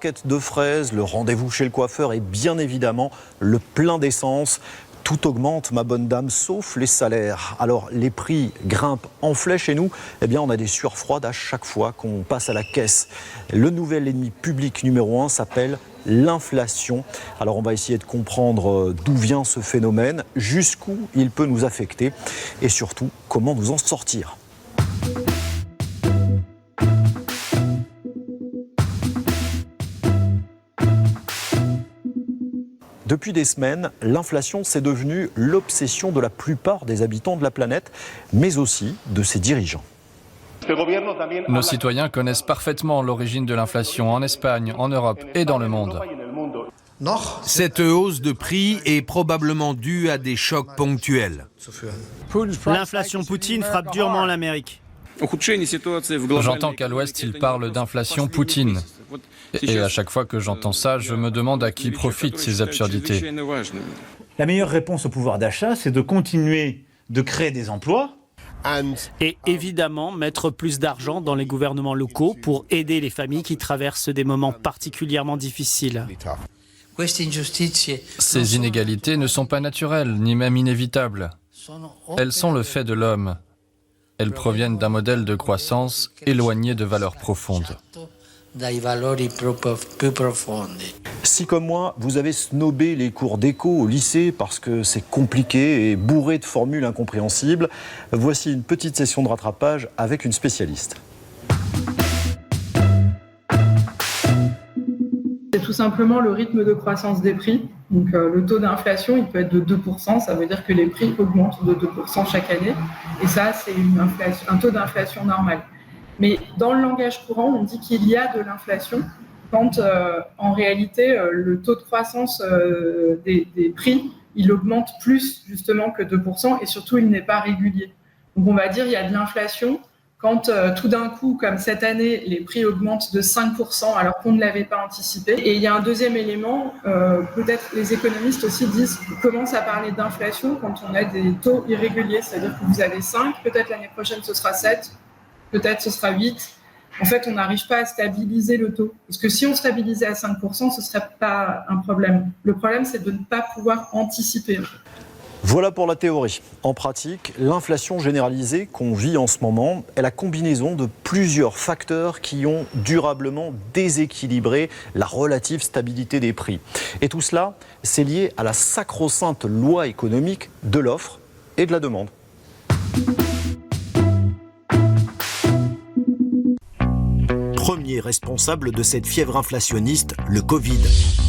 barquette de fraises, le rendez-vous chez le coiffeur et bien évidemment le plein d'essence. Tout augmente, ma bonne dame, sauf les salaires. Alors, les prix grimpent en flèche et nous, on a des sueurs froides à chaque fois qu'on passe à la caisse. Le nouvel ennemi public numéro 1 s'appelle l'inflation. Alors, on va essayer de comprendre d'où vient ce phénomène, jusqu'où il peut nous affecter et surtout, comment nous en sortir. Depuis des semaines, l'inflation, c'est devenu l'obsession de la plupart des habitants de la planète, mais aussi de ses dirigeants. Nos citoyens connaissent parfaitement l'origine de l'inflation en Espagne, en Europe et dans le monde. Cette hausse de prix est probablement due à des chocs ponctuels. L'inflation Poutine frappe durement l'Amérique. J'entends qu'à l'Ouest, ils parlent d'inflation Poutine. Et à chaque fois que j'entends ça, je me demande à qui profitent ces absurdités. La meilleure réponse au pouvoir d'achat, c'est de continuer de créer des emplois. Et évidemment, mettre plus d'argent dans les gouvernements locaux pour aider les familles qui traversent des moments particulièrement difficiles. Ces inégalités ne sont pas naturelles, ni même inévitables. Elles sont le fait de l'homme. Elles proviennent d'un modèle de croissance éloigné de valeurs profondes. Si comme moi, vous avez snobé les cours d'éco au lycée parce que c'est compliqué et bourré de formules incompréhensibles, voici une petite session de rattrapage avec une spécialiste. C'est tout simplement le rythme de croissance des prix. Donc, le taux d'inflation, il peut être de 2%, ça veut dire que les prix augmentent de 2% chaque année. Et ça, c'est un taux d'inflation normal. Mais dans le langage courant, on dit qu'il y a de l'inflation quand en réalité le taux de croissance des prix, il augmente plus justement que 2% et surtout il n'est pas régulier. Donc on va dire qu'il y a de l'inflation quand tout d'un coup, comme cette année, les prix augmentent de 5% alors qu'on ne l'avait pas anticipé. Et il y a un deuxième élément, peut-être les économistes aussi commencent à parler d'inflation quand on a des taux irréguliers, c'est-à-dire que vous avez 5, peut-être l'année prochaine ce sera 7, peut-être ce sera 8. En fait, on n'arrive pas à stabiliser le taux. Parce que si on stabilisait à 5%, ce ne serait pas un problème. Le problème, c'est de ne pas pouvoir anticiper. Voilà pour la théorie. En pratique, l'inflation généralisée qu'on vit en ce moment est la combinaison de plusieurs facteurs qui ont durablement déséquilibré la relative stabilité des prix. Et tout cela, c'est lié à la sacro-sainte loi économique de l'offre et de la demande. Premier responsable de cette fièvre inflationniste, le Covid.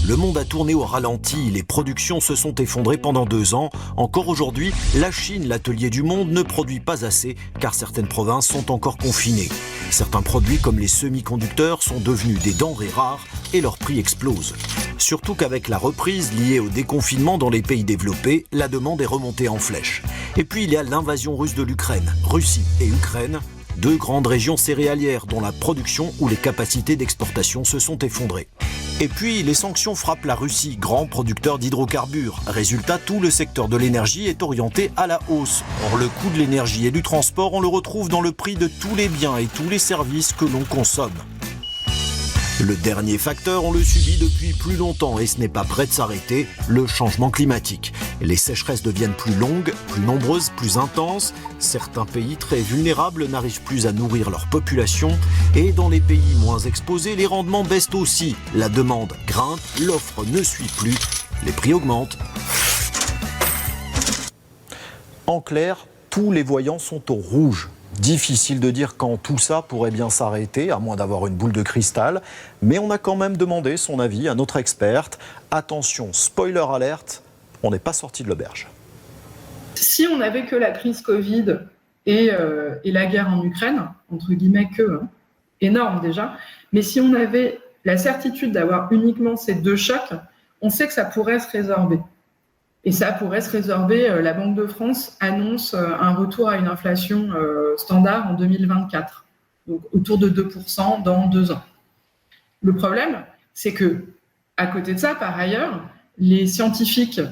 Le monde a tourné au ralenti, les productions se sont effondrées pendant 2 ans. Encore aujourd'hui, la Chine, l'atelier du monde, ne produit pas assez car certaines provinces sont encore confinées. Certains produits comme les semi-conducteurs sont devenus des denrées rares et leur prix explose. Surtout qu'avec la reprise liée au déconfinement dans les pays développés, la demande est remontée en flèche. Et puis il y a l'invasion russe de l'Ukraine. Russie et Ukraine, 2 grandes régions céréalières dont la production ou les capacités d'exportation se sont effondrées. Et puis, les sanctions frappent la Russie, grand producteur d'hydrocarbures. Résultat, tout le secteur de l'énergie est orienté à la hausse. Or, le coût de l'énergie et du transport, on le retrouve dans le prix de tous les biens et tous les services que l'on consomme. Le dernier facteur, on le subit depuis plus longtemps et ce n'est pas prêt de s'arrêter, le changement climatique. Les sécheresses deviennent plus longues, plus nombreuses, plus intenses. Certains pays très vulnérables n'arrivent plus à nourrir leur population. Et dans les pays moins exposés, les rendements baissent aussi. La demande grimpe, l'offre ne suit plus, les prix augmentent. En clair, tous les voyants sont au rouge. Difficile de dire quand tout ça pourrait bien s'arrêter, à moins d'avoir une boule de cristal. Mais on a quand même demandé son avis à notre experte. Attention, spoiler alerte, on n'est pas sorti de l'auberge. Si on n'avait que la crise Covid et la guerre en Ukraine, entre guillemets énorme déjà, mais si on avait la certitude d'avoir uniquement ces 2 chocs, on sait que ça pourrait se résorber. Et ça pourrait se résorber. La Banque de France annonce un retour à une inflation standard en 2024, donc autour de 2% dans 2 ans. Le problème, c'est que, à côté de ça, par ailleurs, les scientifiques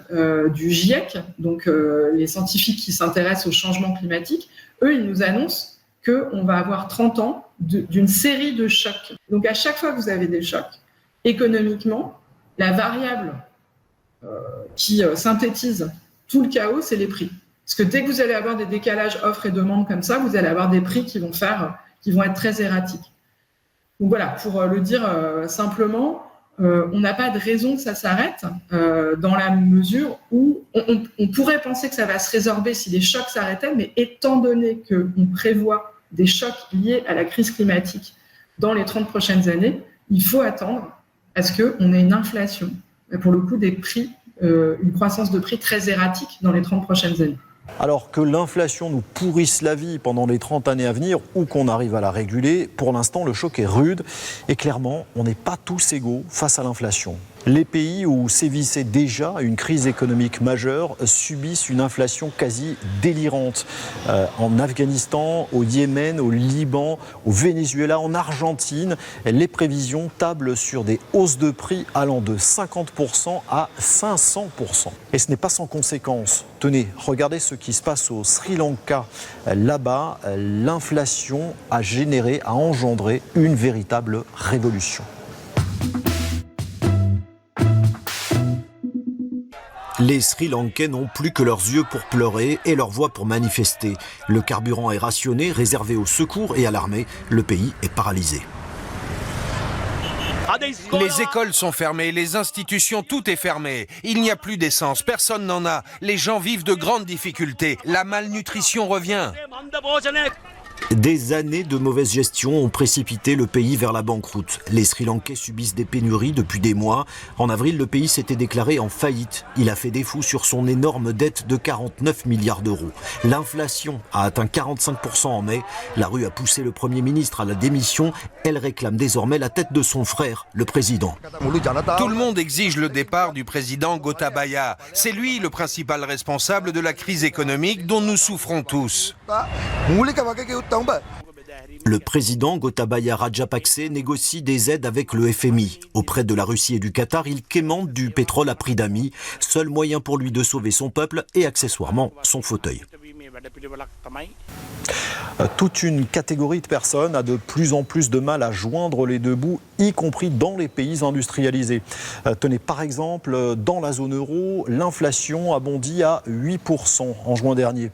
du GIEC, donc les scientifiques qui s'intéressent au changement climatique, eux, ils nous annoncent qu'on va avoir 30 ans d'une série de chocs. Donc, à chaque fois que vous avez des chocs, économiquement, la variable qui synthétise tout le chaos, c'est les prix. Parce que dès que vous allez avoir des décalages offre et demande comme ça, vous allez avoir des prix qui vont être très erratiques. Donc voilà, pour le dire simplement, on n'a pas de raison que ça s'arrête dans la mesure où on pourrait penser que ça va se résorber si les chocs s'arrêtaient, mais étant donné qu'on prévoit des chocs liés à la crise climatique dans les 30 prochaines années, il faut attendre à ce qu'on ait une inflation, pour le coup des prix, une croissance de prix très erratique dans les 30 prochaines années. Alors que l'inflation nous pourrisse la vie pendant les 30 années à venir ou qu'on arrive à la réguler, pour l'instant le choc est rude et clairement on n'est pas tous égaux face à l'inflation. Les pays où sévissait déjà une crise économique majeure subissent une inflation quasi délirante. En Afghanistan, au Yémen, au Liban, au Venezuela, en Argentine, les prévisions tablent sur des hausses de prix allant de 50% à 500%. Et ce n'est pas sans conséquence. Tenez, regardez ce qui se passe au Sri Lanka. Là-bas, l'inflation a engendré une véritable révolution. Les Sri Lankais n'ont plus que leurs yeux pour pleurer et leur voix pour manifester. Le carburant est rationné, réservé aux secours et à l'armée. Le pays est paralysé. Les écoles sont fermées, les institutions, tout est fermé. Il n'y a plus d'essence, personne n'en a. Les gens vivent de grandes difficultés. La malnutrition revient. Des années de mauvaise gestion ont précipité le pays vers la banqueroute. Les Sri Lankais subissent des pénuries depuis des mois. En avril, le pays s'était déclaré en faillite. Il a fait défaut sur son énorme dette de 49 milliards d'euros. L'inflation a atteint 45% en mai. La rue a poussé le Premier ministre à la démission. Elle réclame désormais la tête de son frère, le président. Tout le monde exige le départ du président Gotabaya. C'est lui le principal responsable de la crise économique dont nous souffrons tous. Le président Gotabaya Rajapakse négocie des aides avec le FMI. Auprès de la Russie et du Qatar, il quémande du pétrole à prix d'amis. Seul moyen pour lui de sauver son peuple et accessoirement son fauteuil. Toute une catégorie de personnes a de plus en plus de mal à joindre les deux bouts, y compris dans les pays industrialisés. Tenez, par exemple, dans la zone euro, l'inflation a bondi à 8% en juin dernier.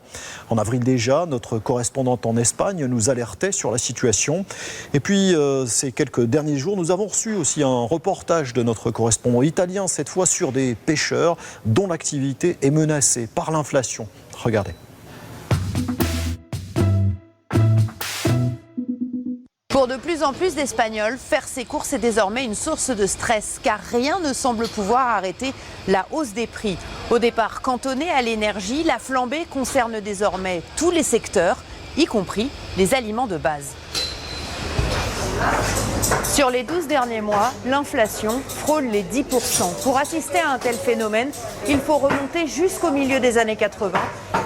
En avril déjà, notre correspondante en Espagne nous alertait sur la situation. Et puis, ces quelques derniers jours, nous avons reçu aussi un reportage de notre correspondant italien, cette fois sur des pêcheurs dont l'activité est menacée par l'inflation. Regardez. Pour de plus en plus d'Espagnols, faire ses courses est désormais une source de stress, car rien ne semble pouvoir arrêter la hausse des prix. Au départ cantonnée à l'énergie, la flambée concerne désormais tous les secteurs, y compris les aliments de base. Sur les 12 derniers mois, l'inflation frôle les 10%. Pour assister à un tel phénomène, il faut remonter jusqu'au milieu des années 80,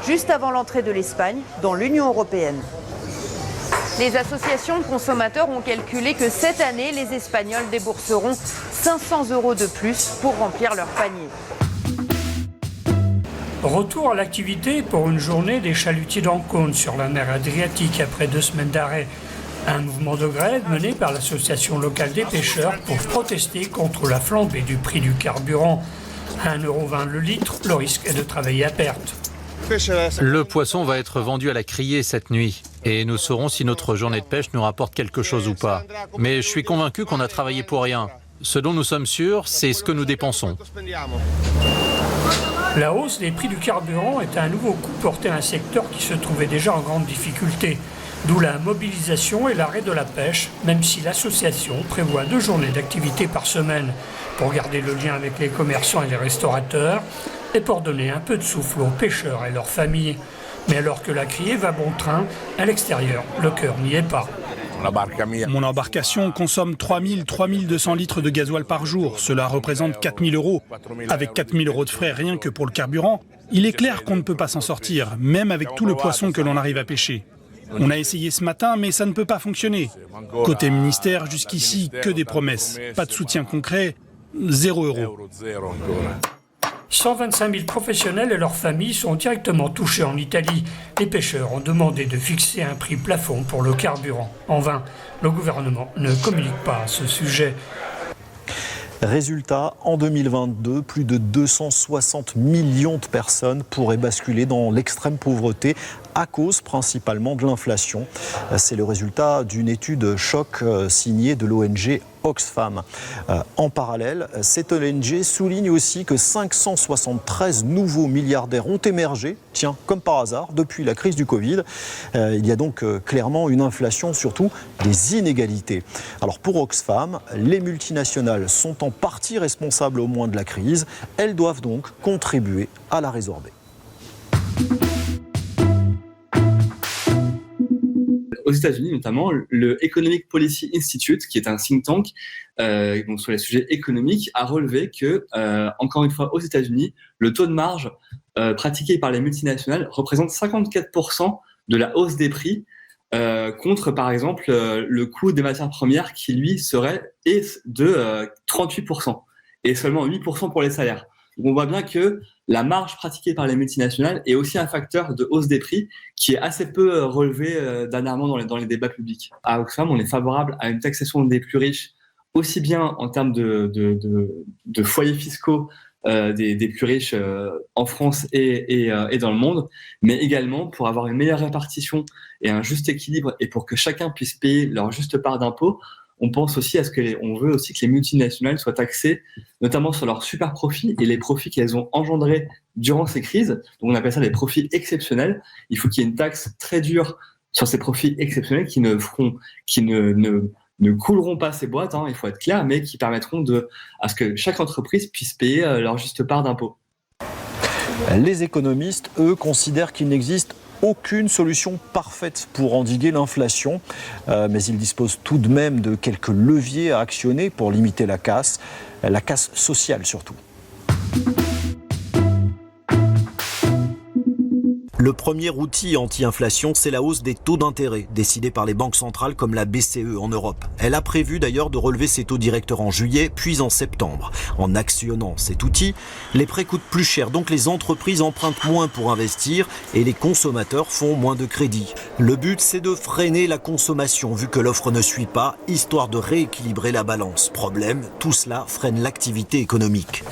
juste avant l'entrée de l'Espagne dans l'Union européenne. Les associations de consommateurs ont calculé que cette année, les Espagnols débourseront 500 € de plus pour remplir leur panier. Retour à l'activité pour une journée des chalutiers d'Ancône sur la mer Adriatique après 2 semaines d'arrêt. Un mouvement de grève mené par l'association locale des pêcheurs pour protester contre la flambée du prix du carburant. À 1,20 € le litre, le risque est de travailler à perte. Le poisson va être vendu à la criée cette nuit et nous saurons si notre journée de pêche nous rapporte quelque chose ou pas. Mais je suis convaincu qu'on a travaillé pour rien. Ce dont nous sommes sûrs, c'est ce que nous dépensons. La hausse des prix du carburant est un nouveau coup porté à un secteur qui se trouvait déjà en grande difficulté. D'où la mobilisation et l'arrêt de la pêche, même si l'association prévoit 2 journées d'activité par semaine pour garder le lien avec les commerçants et les restaurateurs et pour donner un peu de souffle aux pêcheurs et leurs familles. Mais alors que la criée va bon train, à l'extérieur, le cœur n'y est pas. Mon embarcation consomme 3200 litres de gasoil par jour. Cela représente 4 000 €. Avec 4 000 € de frais rien que pour le carburant, il est clair qu'on ne peut pas s'en sortir, même avec tout le poisson que l'on arrive à pêcher. On a essayé ce matin, mais ça ne peut pas fonctionner. Côté ministère, jusqu'ici, que des promesses. Pas de soutien concret, 0 €. 125 000 professionnels et leurs familles sont directement touchés en Italie. Les pêcheurs ont demandé de fixer un prix plafond pour le carburant. En vain, le gouvernement ne communique pas à ce sujet. Résultat, en 2022, plus de 260 millions de personnes pourraient basculer dans l'extrême pauvreté à cause principalement de l'inflation. C'est le résultat d'une étude choc signée de l'ONG Oxfam. En parallèle, cette ONG souligne aussi que 573 nouveaux milliardaires ont émergé, tiens, comme par hasard, depuis la crise du Covid. Il y a donc clairement une inflation, surtout des inégalités. Alors pour Oxfam, les multinationales sont en partie responsables au moins de la crise. Elles doivent donc contribuer à la résorber. Aux États-Unis, notamment, le Economic Policy Institute, qui est un think tank donc sur les sujets économiques, a relevé que, encore une fois, aux États-Unis, le taux de marge pratiqué par les multinationales représente 54% de la hausse des prix, contre, par exemple, le coût des matières premières qui, lui, serait de 38%, et seulement 8% pour les salaires. Donc on voit bien que la marge pratiquée par les multinationales est aussi un facteur de hausse des prix qui est assez peu relevé dernièrement dans les débats publics. À Oxfam, on est favorable à une taxation des plus riches, aussi bien en termes de foyers fiscaux des plus riches en France et dans le monde, mais également pour avoir une meilleure répartition et un juste équilibre et pour que chacun puisse payer leur juste part d'impôt. On pense aussi on veut aussi que les multinationales soient taxées, notamment sur leurs super profits et les profits qu'elles ont engendrés durant ces crises. Donc on appelle ça des profits exceptionnels. Il faut qu'il y ait une taxe très dure sur ces profits exceptionnels qui ne couleront pas ces boîtes, il faut être clair, mais qui permettront à ce que chaque entreprise puisse payer leur juste part d'impôt. Les économistes, eux, considèrent qu'il n'existe aucune solution parfaite pour endiguer l'inflation, mais ils disposent tout de même de quelques leviers à actionner pour limiter la casse sociale surtout. Le premier outil anti-inflation, c'est la hausse des taux d'intérêt décidée par les banques centrales comme la BCE en Europe. Elle a prévu d'ailleurs de relever ses taux directeurs en juillet, puis en septembre. En actionnant cet outil, les prêts coûtent plus cher, donc les entreprises empruntent moins pour investir et les consommateurs font moins de crédit. Le but, c'est de freiner la consommation vu que l'offre ne suit pas, histoire de rééquilibrer la balance. Problème, tout cela freine l'activité économique.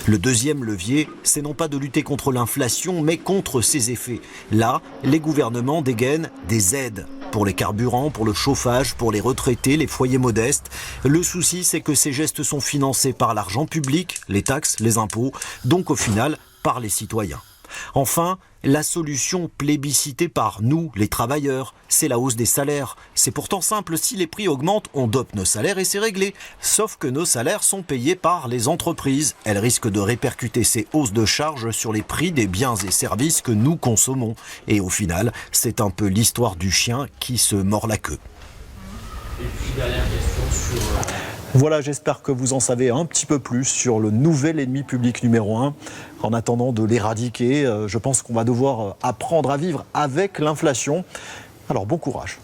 Le deuxième levier, c'est non pas de lutter contre l'inflation, mais contre ses effets. Là, les gouvernements dégainent des aides pour les carburants, pour le chauffage, pour les retraités, les foyers modestes. Le souci, c'est que ces gestes sont financés par l'argent public, les taxes, les impôts, donc au final, par les citoyens. Enfin, la solution plébiscitée par nous, les travailleurs, c'est la hausse des salaires. C'est pourtant simple, si les prix augmentent, on dope nos salaires et c'est réglé. Sauf que nos salaires sont payés par les entreprises. Elles risquent de répercuter ces hausses de charges sur les prix des biens et services que nous consommons. Et au final, c'est un peu l'histoire du chien qui se mord la queue. Et puis dernière question sur... Voilà, j'espère que vous en savez un petit peu plus sur le nouvel ennemi public numéro 1. En attendant de l'éradiquer, je pense qu'on va devoir apprendre à vivre avec l'inflation. Alors bon courage.